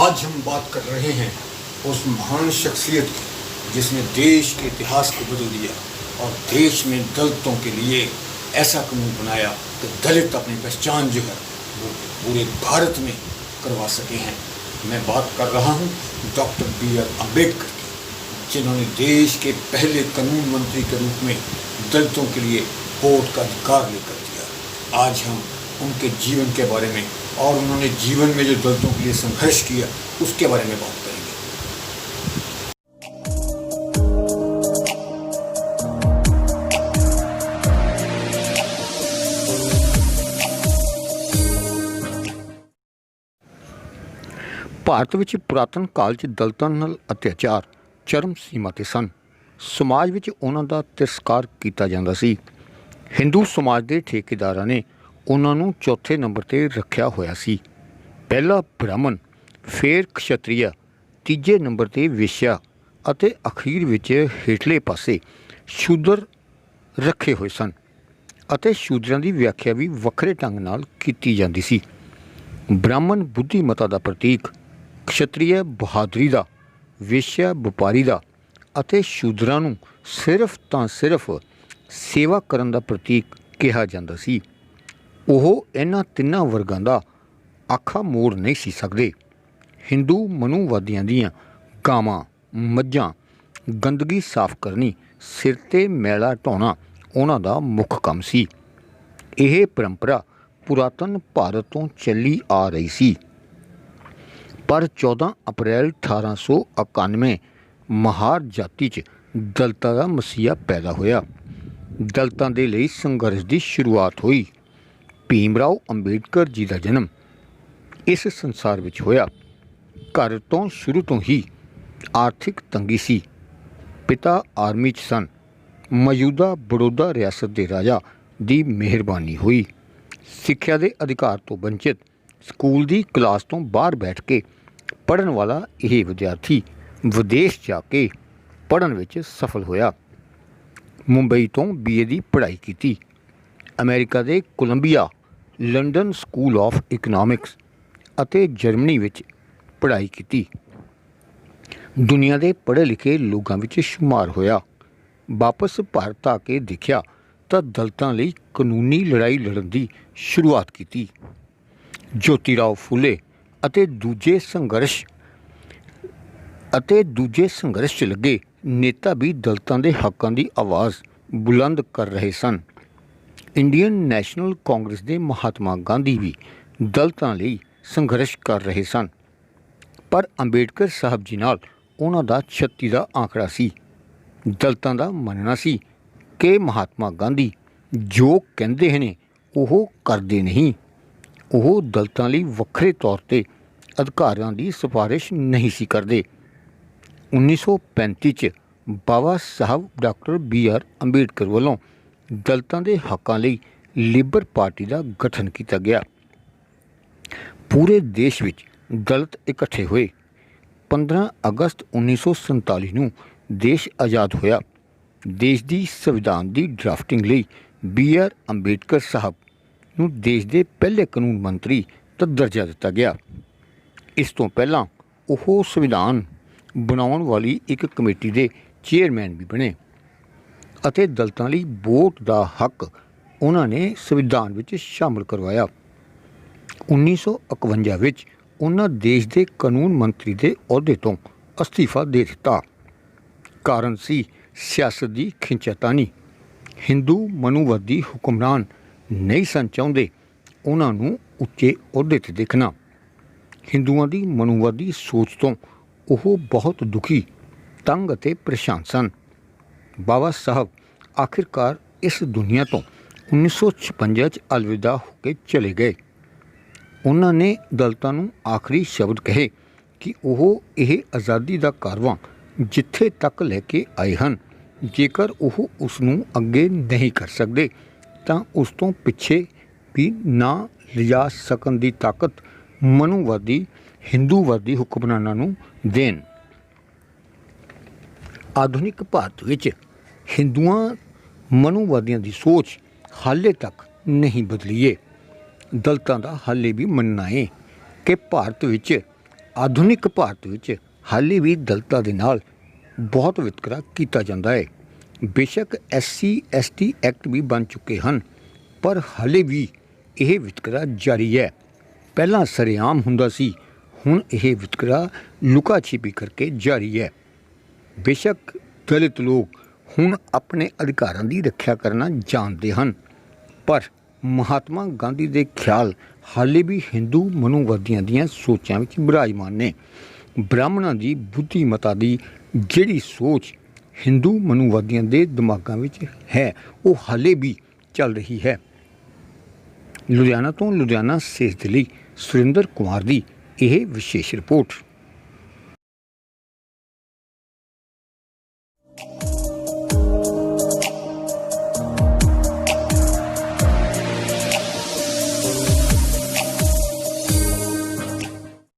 आज हम बात कर रहे हैं उस महान शख्सियत की जिसने देश के इतिहास को बदल दिया और देश में दलितों के लिए ऐसा कानून बनाया कि दलित अपनी पहचान जो है वो पूरे भारत में करवा सके हैं। मैं बात कर रहा हूँ डॉक्टर B.R. अम्बेडकर की, जिन्होंने देश के पहले कानून मंत्री के रूप में दलितों के लिए वोट का अधिकार लेकर दिया। आज हम उनके जीवन के बारे में और उन्होंने जीवन में जो दलितों के लिए संघर्ष किया उसके बारे में बात करेंगे। ਭਾਰਤ ਵਿੱਚ ਪੁਰਾਤਨ ਕਾਲ 'ਚ ਦਲਿਤਾਂ ਨਾਲ ਅਤਿਆਚਾਰ ਚਰਮ ਸੀਮਾ 'ਤੇ ਸਨ। ਸਮਾਜ ਵਿੱਚ ਉਹਨਾਂ ਦਾ ਤਿਰਸਕਾਰ ਕੀਤਾ ਜਾਂਦਾ ਸੀ। ਹਿੰਦੂ ਸਮਾਜ ਦੇ ਠੇਕੇਦਾਰਾਂ ਨੇ ਉਹਨਾਂ ਨੂੰ ਚੌਥੇ ਨੰਬਰ 'ਤੇ ਰੱਖਿਆ ਹੋਇਆ ਸੀ। ਪਹਿਲਾ ਬ੍ਰਾਹਮਣ, ਫਿਰ ਖਸ਼ਤਰੀਆ, ਤੀਜੇ ਨੰਬਰ 'ਤੇ ਵੇਸ਼ਿਆ ਅਤੇ ਅਖੀਰ ਵਿੱਚ ਹੇਠਲੇ ਪਾਸੇ ਸ਼ੂਦਰ ਰੱਖੇ ਹੋਏ ਸਨ ਅਤੇ ਸ਼ੂਦਰਾਂ ਦੀ ਵਿਆਖਿਆ ਵੀ ਵੱਖਰੇ ਢੰਗ ਨਾਲ ਕੀਤੀ ਜਾਂਦੀ ਸੀ। ਬ੍ਰਾਹਮਣ ਬੁੱਧੀਮਤਾ ਦਾ ਪ੍ਰਤੀਕ, ਖਸ਼ਤਰੀਆ ਬਹਾਦਰੀ ਦਾ, ਵੇਸ਼ਿਆ ਵਪਾਰੀ ਦਾ ਅਤੇ ਸ਼ੂਦਰਾਂ ਨੂੰ ਸਿਰਫ ਤਾਂ ਸਿਰਫ ਸੇਵਾ ਕਰਨ ਦਾ ਪ੍ਰਤੀਕ ਕਿਹਾ ਜਾਂਦਾ ਸੀ। ਉਹ ਇਹਨਾਂ ਤਿੰਨਾਂ ਵਰਗਾਂ ਦਾ ਆਖਾ ਮੋੜ ਨਹੀਂ ਸੀ ਸਕਦੇ। ਹਿੰਦੂ ਮਨੂਵਾਦੀਆਂ ਦੀਆਂ ਗਾਵਾਂ, ਮੱਝਾਂ, ਗੰਦਗੀ ਸਾਫ਼ ਕਰਨੀ, ਸਿਰ 'ਤੇ ਮੈਲਾ ਢਾਉਣਾ ਉਹਨਾਂ ਦਾ ਮੁੱਖ ਕੰਮ ਸੀ। ਇਹ ਪਰੰਪਰਾ ਪੁਰਾਤਨ ਭਾਰਤ ਤੋਂ ਚੱਲੀ ਆ ਰਹੀ ਸੀ। ਪਰ 14 ਅਪ੍ਰੈਲ 1891 ਮਹਾਰ ਜਾਤੀ 'ਚ ਦਲਿਤਾਂ ਦਾ ਮਸੀਹਾ ਪੈਦਾ ਹੋਇਆ। ਦਲਿਤਾਂ ਦੇ ਲਈ ਸੰਘਰਸ਼ ਦੀ ਸ਼ੁਰੂਆਤ ਹੋਈ। ਭੀਮ ਰਾਓ ਅੰਬੇਡਕਰ ਜੀ ਦਾ ਜਨਮ ਇਸ ਸੰਸਾਰ ਵਿੱਚ ਹੋਇਆ। ਘਰ ਤੋਂ ਸ਼ੁਰੂ ਤੋਂ ਹੀ ਆਰਥਿਕ ਤੰਗੀ ਸੀ। ਪਿਤਾ ਆਰਮੀ 'ਚ ਸਨ। ਮੌਜੂਦਾ ਬੜੌਦਾ ਰਿਆਸਤ ਦੇ ਰਾਜਾ ਦੀ ਮਿਹਰਬਾਨੀ ਹੋਈ। ਸਿੱਖਿਆ ਦੇ ਅਧਿਕਾਰ ਤੋਂ ਵੰਚਿਤ, ਸਕੂਲ ਦੀ ਕਲਾਸ ਤੋਂ ਬਾਹਰ ਬੈਠ ਕੇ ਪੜ੍ਹਨ ਵਾਲਾ ਇਹ ਵਿਦਿਆਰਥੀ ਵਿਦੇਸ਼ ਜਾ ਕੇ ਪੜ੍ਹਨ ਵਿੱਚ ਸਫਲ ਹੋਇਆ। ਮੁੰਬਈ ਤੋਂ BA ਦੀ ਪੜ੍ਹਾਈ ਕੀਤੀ। ਅਮਰੀਕਾ ਦੇ Columbia, London school of economics ਅਤੇ ਜਰਮਨੀ ਵਿੱਚ ਪੜ੍ਹਾਈ ਕੀਤੀ। ਦੁਨੀਆ ਦੇ ਪੜ੍ਹੇ ਲਿਖੇ ਲੋਕਾਂ ਵਿੱਚ ਸ਼ੁਮਾਰ ਹੋਇਆ। ਵਾਪਸ ਭਾਰਤ ਆ ਕੇ ਦੇਖਿਆ ਤਾਂ ਦਲਿਤਾਂ ਲਈ ਕਾਨੂੰਨੀ ਲੜਾਈ ਲੜਨ ਦੀ ਸ਼ੁਰੂਆਤ ਕੀਤੀ। ਜੋਤੀ ਰਾਓ ਫੂਲੇ ਅਤੇ ਦੂਜੇ ਸੰਘਰਸ਼ 'ਚ ਲੱਗੇ ਨੇਤਾ ਵੀ ਦਲਿਤਾਂ ਦੇ ਹੱਕਾਂ ਦੀ ਆਵਾਜ਼ ਬੁਲੰਦ ਕਰ ਰਹੇ ਸਨ। ਇੰਡੀਅਨ ਨੈਸ਼ਨਲ ਕਾਂਗਰਸ ਦੇ ਮਹਾਤਮਾ ਗਾਂਧੀ ਵੀ ਦਲਿਤਾਂ ਲਈ ਸੰਘਰਸ਼ ਕਰ ਰਹੇ ਸਨ। ਪਰ ਅੰਬੇਡਕਰ ਸਾਹਿਬ ਜੀ ਨਾਲ ਉਹਨਾਂ ਦਾ 36 ਦਾ ਆਂਕੜਾ ਸੀ। ਦਲਿਤਾਂ ਦਾ ਮੰਨਣਾ ਸੀ ਕਿ ਮਹਾਤਮਾ ਗਾਂਧੀ ਜੋ ਕਹਿੰਦੇ ਨੇ ਉਹ ਕਰਦੇ ਨਹੀਂ। ਉਹ ਦਲਿਤਾਂ ਲਈ ਵੱਖਰੇ ਤੌਰ 'ਤੇ ਅਧਿਕਾਰਾਂ ਦੀ ਸਿਫਾਰਿਸ਼ ਨਹੀਂ ਸੀ ਕਰਦੇ। 1935 'ਚ ਬਾਬਾ ਸਾਹਿਬ ਡਾਕਟਰ B.R. ਅੰਬੇਡਕਰ ਵੱਲੋਂ ਦਲਿਤਾਂ ਦੇ ਹੱਕਾਂ ਲਈ ਲੇਬਰ ਪਾਰਟੀ ਦਾ ਗਠਨ ਕੀਤਾ ਗਿਆ। ਪੂਰੇ ਦੇਸ਼ ਵਿੱਚ ਦਲਿਤ ਇਕੱਠੇ ਹੋਏ। 15 ਅਗਸਤ 1947 ਨੂੰ ਦੇਸ਼ ਆਜ਼ਾਦ ਹੋਇਆ। ਦੇਸ਼ ਦੀ ਸੰਵਿਧਾਨ ਦੀ ਡਰਾਫਟਿੰਗ ਲਈ B.R. ਅੰਬੇਡਕਰ ਸਾਹਿਬ ਨੂੰ ਦੇਸ਼ ਦੇ ਪਹਿਲੇ ਕਾਨੂੰਨ ਮੰਤਰੀ ਦਾ ਦਰਜਾ ਦਿੱਤਾ ਗਿਆ। ਇਸ ਤੋਂ ਪਹਿਲਾਂ ਉਹ ਸੰਵਿਧਾਨ ਬਣਾਉਣ ਵਾਲੀ ਇੱਕ ਕਮੇਟੀ ਦੇ ਚੇਅਰਮੈਨ ਵੀ ਬਣੇ ਅਤੇ ਦਲਿਤਾਂ ਲਈ ਵੋਟ ਦਾ ਹੱਕ ਉਹਨਾਂ ਨੇ ਸੰਵਿਧਾਨ ਵਿੱਚ ਸ਼ਾਮਲ ਕਰਵਾਇਆ। 1951 ਵਿੱਚ ਉਹਨਾਂ ਦੇਸ਼ ਦੇ ਕਾਨੂੰਨ ਮੰਤਰੀ ਦੇ ਅਹੁਦੇ ਤੋਂ ਅਸਤੀਫਾ ਦੇ ਦਿੱਤਾ। ਕਾਰਨ ਸੀ ਸਿਆਸਤ ਦੀ ਖਿੱਚਾਤਾਨੀ। ਹਿੰਦੂ ਮਨੂਵਾਦੀ ਹੁਕਮਰਾਨ ਨਹੀਂ ਸਨ ਚਾਹੁੰਦੇ ਉਹਨਾਂ ਨੂੰ ਉੱਚੇ ਅਹੁਦੇ 'ਤੇ ਦੇਖਣਾ। ਹਿੰਦੂਆਂ ਦੀ ਮਨੂਵਾਦੀ ਸੋਚ ਤੋਂ ਉਹ ਬਹੁਤ ਦੁਖੀ, ਤੰਗ ਅਤੇ ਪਰੇਸ਼ਾਨ ਸਨ। ਬਾਬਾ ਸਾਹਿਬ ਆਖਿਰਕਾਰ ਇਸ ਦੁਨੀਆ ਤੋਂ 1956 'ਚ ਅਲਵਿਦਾ ਹੋ ਕੇ ਚਲੇ ਗਏ। ਉਹਨਾਂ ਨੇ ਦਲਿਤਾਂ ਨੂੰ ਆਖਰੀ ਸ਼ਬਦ ਕਹੇ ਕਿ ਉਹ ਇਹ ਆਜ਼ਾਦੀ ਦਾ ਕਾਰਵਾਂ ਜਿੱਥੇ ਤੱਕ ਲੈ ਕੇ ਆਏ ਹਨ, ਜੇਕਰ ਉਹ ਉਸ ਨੂੰ ਅੱਗੇ ਨਹੀਂ ਕਰ ਸਕਦੇ ਤਾਂ ਉਸ ਤੋਂ ਪਿੱਛੇ ਵੀ ਨਾ ਲਿਜਾ ਸਕਣ ਦੀ ਤਾਕਤ ਮਨੂਵਾਦੀ ਹਿੰਦੂਵਾਦੀ ਹੁਕਮਰਾਨਾਂ ਨੂੰ ਦੇਣ। ਆਧੁਨਿਕ ਭਾਰਤ ਵਿੱਚ ਹਿੰਦੂਆਂ ਮਨੂਵਾਦੀਆਂ ਦੀ ਸੋਚ ਹਾਲੇ ਤੱਕ ਨਹੀਂ ਬਦਲੀ ਏ। ਦਲਿਤਾਂ ਦਾ ਹਾਲੇ ਵੀ ਮੰਨਣਾ ਹੈ ਕਿ ਭਾਰਤ ਵਿੱਚ ਆਧੁਨਿਕ ਭਾਰਤ ਵਿੱਚ ਹਾਲੇ ਵੀ ਦਲਿਤਾਂ ਦੇ ਨਾਲ ਬਹੁਤ ਵਿਤਕਰਾ ਕੀਤਾ ਜਾਂਦਾ ਹੈ। ਬੇਸ਼ੱਕ SC/ST ਐਕਟ ਵੀ ਬਣ ਚੁੱਕੇ ਹਨ, ਪਰ ਹਾਲੇ ਵੀ ਇਹ ਵਿਤਕਰਾ ਜਾਰੀ ਹੈ। ਪਹਿਲਾਂ ਸਰੇਆਮ ਹੁੰਦਾ ਸੀ, ਹੁਣ ਇਹ ਵਿਤਕਰਾ ਲੁਕਾ ਛਿਪੀ ਕਰਕੇ ਜਾਰੀ ਹੈ। ਬੇਸ਼ੱਕ ਦਲਿਤ ਲੋਕ ਹੁਣ ਆਪਣੇ ਅਧਿਕਾਰਾਂ ਦੀ ਰੱਖਿਆ ਕਰਨਾ ਜਾਣਦੇ ਹਨ, ਪਰ ਮਹਾਤਮਾ ਗਾਂਧੀ ਦੇ ਖਿਆਲ ਹਾਲੇ ਵੀ ਹਿੰਦੂ ਮਨੂਵਾਦੀਆਂ ਦੀਆਂ ਸੋਚਾਂ ਵਿੱਚ ਬਿਰਾਜਮਾਨ ਨੇ। ਬ੍ਰਾਹਮਣਾਂ ਦੀ ਬੁੱਧੀਮਤਾ ਦੀ ਜਿਹੜੀ ਸੋਚ ਹਿੰਦੂ ਮਨੂਵਾਦੀਆਂ ਦੇ ਦਿਮਾਗਾਂ ਵਿੱਚ ਹੈ, ਉਹ ਹਾਲੇ ਵੀ ਚੱਲ ਰਹੀ ਹੈ। ਲੁਧਿਆਣਾ ਤੋਂ ਲੁਧਿਆਣਾ ਸਿਹਤ ਲਈ ਸੁਰਿੰਦਰ ਕੁਮਾਰ ਦੀ ਇਹ ਵਿਸ਼ੇਸ਼ ਰਿਪੋਰਟ।